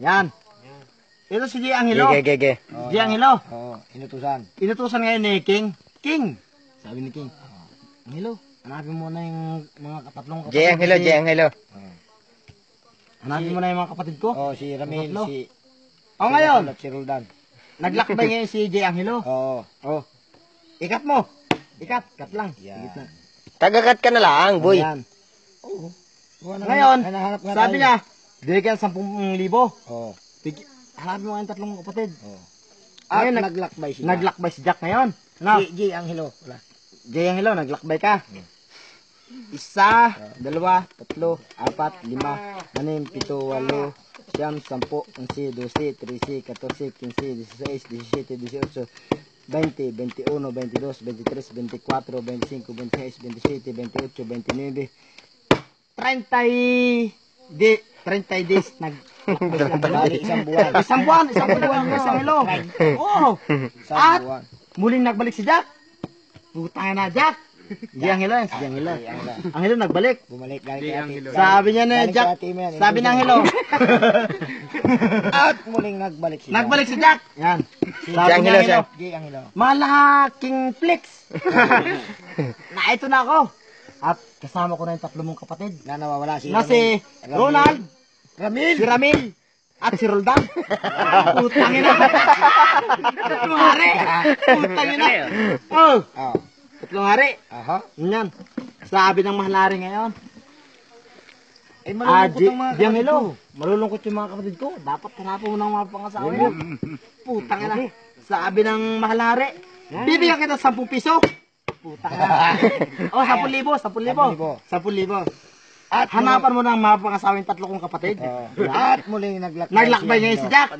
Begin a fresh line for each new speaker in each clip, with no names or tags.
Yan. Ito si G. Angelo.
Ge.
G. Angelo.
Oo, inutusan.
Inutusan ngayon ni King. King! Sabi ni King. Angelo, hanapin mo na yung mga tatlong kapatid.
J. Angelo.
Hanapin mo na yung mga kapatid ko.
Oo, si Ramil,
Tatlo.
si...
O ngayon,
si Roldan.
naglakbay ngayon si J. Angelo.
Oo.
Oh. Ikat mo. Ikat lang.
Yan.
Ikat na.
Tagagat ka na lang, boy.
Yan.
Oo.
Ngayon,
hanahanap nga
sabi
tayo.
niya, bigyan 10,000.
Oo.
Hanapin mo nga yung tatlong kapatid.
Oo. At
Ngayon,
naglakbay siya.
naglakbay si Jack ngayon. Ano?
J. Angelo. Wala.
J. Angelo, naglakbay ka. 1, 2, 3, 4, 5, 6, 7, 8, 9, 10, 11, 12, 13, 14, 15, 16, 17, 18, 20, 21, 22, 23, 24, 25, 26, 27, 28, 29, 30 days
Bali, isang buwan.
Isang buwan isang ilo. Oo.
Isang
At
buwan.
muling nagbalik si Jack. Putang na Jack. Di Angelo yan, si Angelo. Angelo nagbalik.
Bumalik galing kay ate.
Sabi niya na
Galing
Jack.
kay ate mo yan,
Sabi ng Angelo.
At muling nagbalik siya.
Nagbalik si Jack. Yan.
Si
Sabi
Angelo
niya
siya.
Angelo.
J. Angelo.
Malaking flex. Na ito na ako. At kasama ko na yung tatlo mong kapatid.
Na nawawala si
Na si Ronald,
Ramil.
si Ramil, at si Roldan. Putangin na. Tatlong hari. Putangin na. Oh,
Oo.
tatlong hari.
Aha.
Yan. Sabi ng mahalari ngayon.
Eh, malulungkot ang mga kapatid
Angelo,
ko.
malulungkot yung mga kapatid ko. Dapat hanapin mo ng mga pangasawa mo. Putangin na. Sabi ng mahalari, bibigyan kita 10 piso. Putang na. Oh, 10,000, 10,000. 10,000.
At
Hanapan mo ng mga pangasawa yung tatlo kong kapatid.
At muling naglakbay.
Naglakbay ngayon si Jack.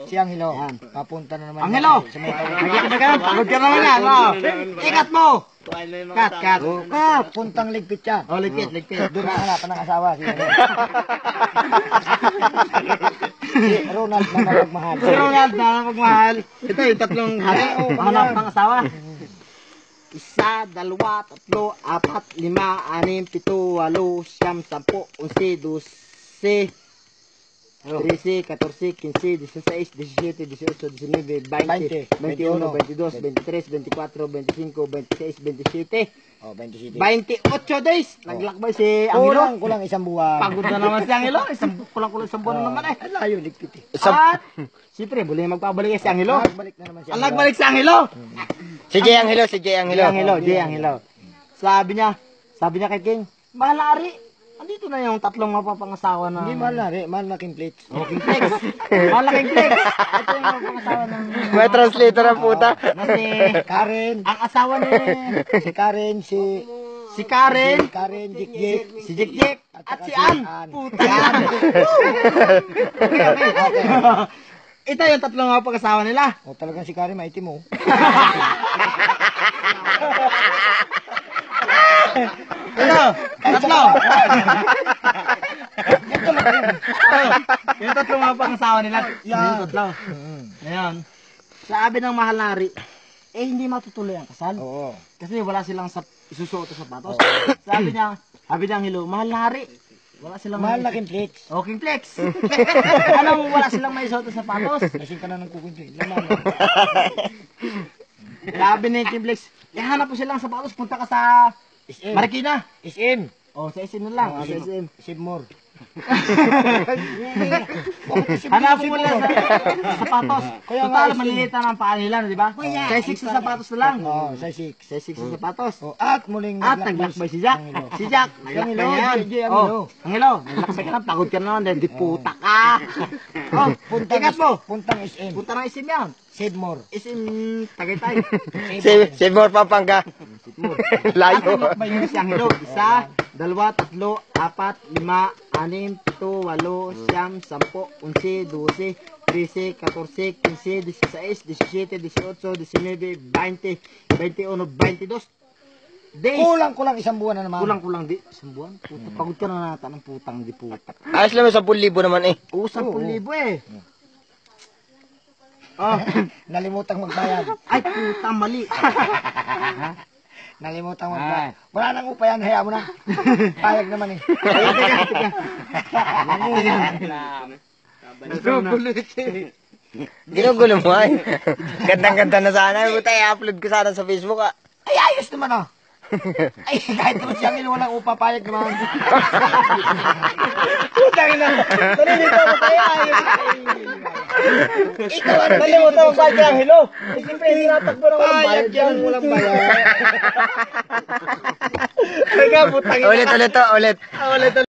Si Angelo.
Yan.
Papunta na naman.
Angelo,
Sa may tawid.
naglakbay ka na. Pagod ka naman yan. Oh. Ikat mo. Kat.
Ah, puntang ligpit siya.
Oh, ligpit.
Doon ang hanapan ng asawa. Si Ronald na nagmahal.
Si Ronald na pagmahal. Ito yung tatlong hari. Hanap pang asawa. 1, 2, 3, 4, 5, 6, 7, 8, 9, 10, 11, 12, 13, 14, 15, 16, 17, 18, 19, 20, 21, 22, 23, 24, 25, 26, 27,
Oh, 27.
28 days. Naglakbay si Angelo.
Kulang isang buwan.
Pagod na naman si Angelo. Kulang isang buwan na naman eh.
Ang layo, ligpit eh.
At, siyempre, muli magpabalik si Angelo.
Nagbalik na naman siya.
Ang nagbalik si Angelo.
Si J. Angelo.
J. Angelo. Sabi niya kay King, malari, andito na yung tatlong mapapangasawa na.
Hindi mahal na rin. Mahal na Kimplex.
Oh, King Flex. Malaking Flex. Ito yung mapapangasawa ng...
May translator ang puta.
Na si...
Karen.
Ang asawa ni...
Si Karen.
Si Karen.
Jik.
Si Jik. At si Ann. Puta yan. Okay. Ito yung tatlong mapapangasawa nila.
Oh, talagang si Karen maitim mo.
Ito, tatlo. Yung tatlo mga pangasawa nila. Yung tatlo. Ngayon, sabi ng mahalari, hindi matutuloy ang kasal.
Oo.
Kasi wala silang isusuot sa sapatos. Sabi niya, Hilo, mahalari. Wala silang
Mahal na Kimplex.
Oh, King Flex. Anong wala silang may suot sa sapatos?
Kasing ka na ng kukunti. Laman.
Sabi ni King Flex, hanap po silang sapatos, punta ka sa
SM.
Marikina.
SM.
Oh, sa SM na lang. Sa SM.
Sibmore.
Hanapin mo lang sa sapatos.
Kaya
Total,
nga,
maliliit na ng paa nila, di ba? Size 6 sa sapatos na lang.
Oo, size 6.
Size 6 sa sapatos.
Oh, at muling
At naglakbay si Jack. Si Jack, naglakbay yan. Oh, Angelo, naglakbay ka na, pagod ka na naman, di puta ka. Oh, ikat mo.
Puntang SM.
Punta na SM yan.
Sibmore.
SM Tagaytay.
Si More Pampanga. Layo.
Naglakbay yun si Angelo. 1, 2, 3, 4, 5, 6, 7, 8, 9, 10, 11, 12, 13, 14, 15, 16, 17, 18, 19, 20, 21, 22 days.
Kulang isang buwan na naman.
Kulang di. Isang buwan. Puta, pagod ka na nata ng putang di puta.
Ayos lang 10,000 naman eh.
Oo, 10,000 eh. Oh,
Nalimutang magbayad.
ay puta, mali.
Nalimutang magbayad. Wala nang upayan, hayaan mo na. Payag naman eh.
Ginugulo mo ay. Gandang-ganda na sana. Buta i-upload ko sana sa Facebook ah.
Ay, ayos naman ah. Ay, kahit naman siyang ino, walang upapayag naman.
Putang ina. Nalilito mo kaya.
Ikaw ano
Nalimutan mo bayad ang hello. Siyempre, tinatakbo na walang bayad yan. Walang bayad. Kaya putang ina.
Ulit, ulit to, ulit.
Ulit.